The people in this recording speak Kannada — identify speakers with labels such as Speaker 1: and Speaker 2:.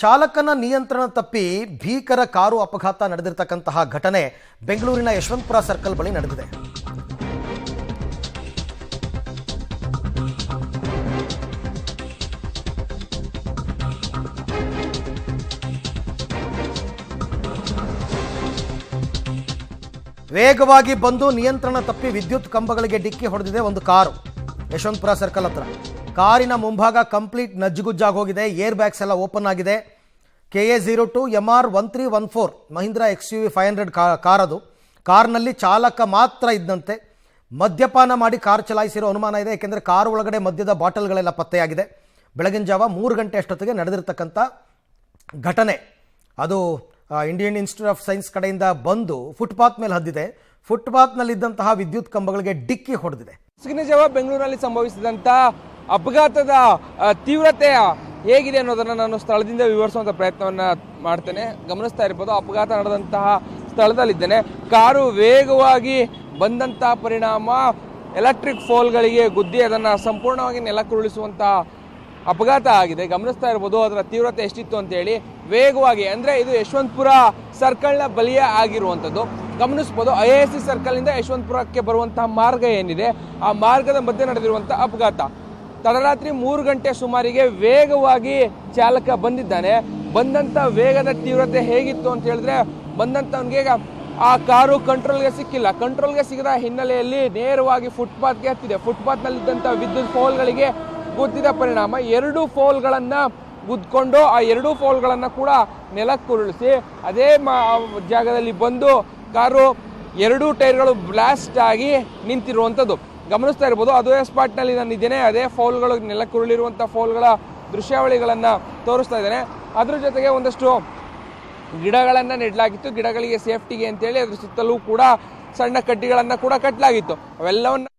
Speaker 1: ಚಾಲಕನ ನಿಯಂತ್ರಣ ತಪ್ಪಿ ಭೀಕರ ಕಾರು ಅಪಘಾತ ನಡೆದಿರತಕ್ಕಂತಹ ಘಟನೆ ಬೆಂಗಳೂರಿನ ಯಶವಂತಪುರ ಸರ್ಕಲ್ ಬಳಿ ನಡೆದಿದೆ. ವೇಗವಾಗಿ ಬಂದು ನಿಯಂತ್ರಣ ತಪ್ಪಿ ವಿದ್ಯುತ್ ಕಂಬಗಳಿಗೆ ಡಿಕ್ಕಿ ಹೊಡೆದಿದೆ ಒಂದು ಕಾರು ಯಶವಂತಪುರ ಸರ್ಕಲ್ ಹತ್ರ. ಕಾರಿನ ಮುಂಭಾಗ ಕಂಪ್ಲೀಟ್ ನಜ್ಜುಗುಜ್ಜಾಗಿ ಹೋಗಿದೆ. ಏರ್ ಬ್ಯಾಗ್ಸ್ ಎಲ್ಲ ಓಪನ್ ಆಗಿದೆ. KA02 MR 1314 Mahindra XUV 500 car ಅದು. ಕಾರ್ನಲ್ಲಿ ಚಾಲಕ ಮಾತ್ರ ಇದ್ದಂತೆ. ಮದ್ಯಪಾನ ಮಾಡಿ ಕಾರ್ ಚಲಾಯಿಸಿರೋ ಅನುಮಾನ ಇದೆ, ಏಕೆಂದರೆ ಕಾರು ಒಳಗಡೆ ಮದ್ಯದ ಬಾಟಲ್ಗಳೆಲ್ಲ ಪತ್ತೆಯಾಗಿದೆ. ಬೆಳಗಿನ ಜಾವ 3 ಗಂಟೆ ಅಷ್ಟೊತ್ತಿಗೆ ನಡೆದಿರ್ತಕ್ಕಂಥ ಘಟನೆ ಅದು. ಇಂಡಿಯನ್ ಇನ್ಸ್ಟಿಟ್ಯೂಟ್ ಆಫ್ ಸೈನ್ಸ್ ಕಡೆಯಿಂದ ಬಂದು ಫುಟ್ಪಾತ್ ಮೇಲೆ ಹದ್ದಿದೆ. ಫುಟ್ಪಾತ್ನಲ್ಲಿದ್ದಂತಹ ವಿದ್ಯುತ್ ಕಂಬಗಳಿಗೆ ಡಿಕ್ಕಿ ಹೊಡೆದಿದೆ.
Speaker 2: ಬೆಂಗಳೂರಿನಲ್ಲಿ ಸಂಭವಿಸಿದಂಥ ಅಪಘಾತದ ತೀವ್ರತೆ ಹೇಗಿದೆ ಅನ್ನೋದನ್ನು ನಾನು ಸ್ಥಳದಿಂದ ವಿವರಿಸುವಂಥ ಪ್ರಯತ್ನವನ್ನ ಮಾಡ್ತೇನೆ. ಗಮನಿಸ್ತಾ ಇರ್ಬೋದು, ಅಪಘಾತ ನಡೆದಂತಹ ಸ್ಥಳದಲ್ಲಿದ್ದೇನೆ. ಕಾರು ವೇಗವಾಗಿ ಬಂದಂತಹ ಪರಿಣಾಮ ಎಲೆಕ್ಟ್ರಿಕ್ ಫೋಲ್ಗಳಿಗೆ ಗುದ್ದಿ ಅದನ್ನು ಸಂಪೂರ್ಣವಾಗಿ ನೆಲಕ್ಕುರುಳಿಸುವಂಥ ಅಪಘಾತ ಆಗಿದೆ. ಗಮನಿಸ್ತಾ ಇರ್ಬೋದು ಅದರ ತೀವ್ರತೆ ಎಷ್ಟಿತ್ತು ಅಂತೇಳಿ. ವೇಗವಾಗಿ ಅಂದರೆ ಇದು ಯಶವಂತಪುರ ಸರ್ಕಲ್ನ ಬಳಿಯೇ ಆಗಿರುವಂಥದ್ದು. ಗಮನಿಸ್ಬೋದು, IISc ಸರ್ಕಲ್ನಿಂದ ಯಶವಂತಪುರಕ್ಕೆ ಬರುವಂತಹ ಮಾರ್ಗ ಏನಿದೆ, ಆ ಮಾರ್ಗದ ಮಧ್ಯೆ ನಡೆದಿರುವಂಥ ಅಪಘಾತ. ತಡರಾತ್ರಿ 3 ಗಂಟೆ ಸುಮಾರಿಗೆ ವೇಗವಾಗಿ ಚಾಲಕ ಬಂದಿದ್ದಾನೆ. ಬಂದಂಥ ವೇಗದ ತೀವ್ರತೆ ಹೇಗಿತ್ತು ಅಂತ ಹೇಳಿದ್ರೆ, ಬಂದಂಥವನಿಗೆ ಆ ಕಾರು ಕಂಟ್ರೋಲ್ಗೆ ಸಿಕ್ಕಿಲ್ಲ. ಕಂಟ್ರೋಲ್ಗೆ ಸಿಗದ ಹಿನ್ನೆಲೆಯಲ್ಲಿ ನೇರವಾಗಿ ಫುಟ್ಪಾತ್ಗೆ ಹತ್ತಿದೆ. ಫುಟ್ಪಾತ್ನಲ್ಲಿದ್ದಂಥ ವಿದ್ಯುತ್ ಪೋಲ್ಗಳಿಗೆ ಗುದ್ದಿದ ಪರಿಣಾಮ 2 ಪೋಲ್ಗಳನ್ನು ಗುದ್ಕೊಂಡು ಆ 2 ಪೋಲ್ಗಳನ್ನು ಕೂಡ ನೆಲಕ್ಕುರುಳಿಸಿ ಅದೇ ಜಾಗದಲ್ಲಿ ಬಂದು ಕಾರು 2 ಟೈರ್ಗಳು ಬ್ಲಾಸ್ಟ್ ಆಗಿ ನಿಂತಿರುವಂಥದ್ದು ಗಮನಿಸ್ತಾ ಇರ್ಬೋದು. ಅದೇ ಸ್ಪಾಟ್ನಲ್ಲಿ ನಾನು ಇದ್ದೇನೆ. ಅದೇ ಫೌಲ್ಗಳು ನೆಲಕ್ಕುರುಳಿರುವಂಥ ಫೌಲ್ಗಳ ದೃಶ್ಯಾವಳಿಗಳನ್ನು ತೋರಿಸ್ತಾ ಇದ್ದೇನೆ. ಅದ್ರ ಜೊತೆಗೆ ಒಂದಷ್ಟು ಗಿಡಗಳನ್ನು ನೆಡಲಾಗಿತ್ತು. ಗಿಡಗಳಿಗೆ ಸೇಫ್ಟಿಗೆ ಅಂತೇಳಿ ಅದ್ರ ಸುತ್ತಲೂ ಕೂಡ ಸಣ್ಣ ಕಡ್ಡಿಗಳನ್ನು ಕೂಡ ಕಟ್ಟಲಾಗಿತ್ತು. ಅವೆಲ್ಲವನ್ನ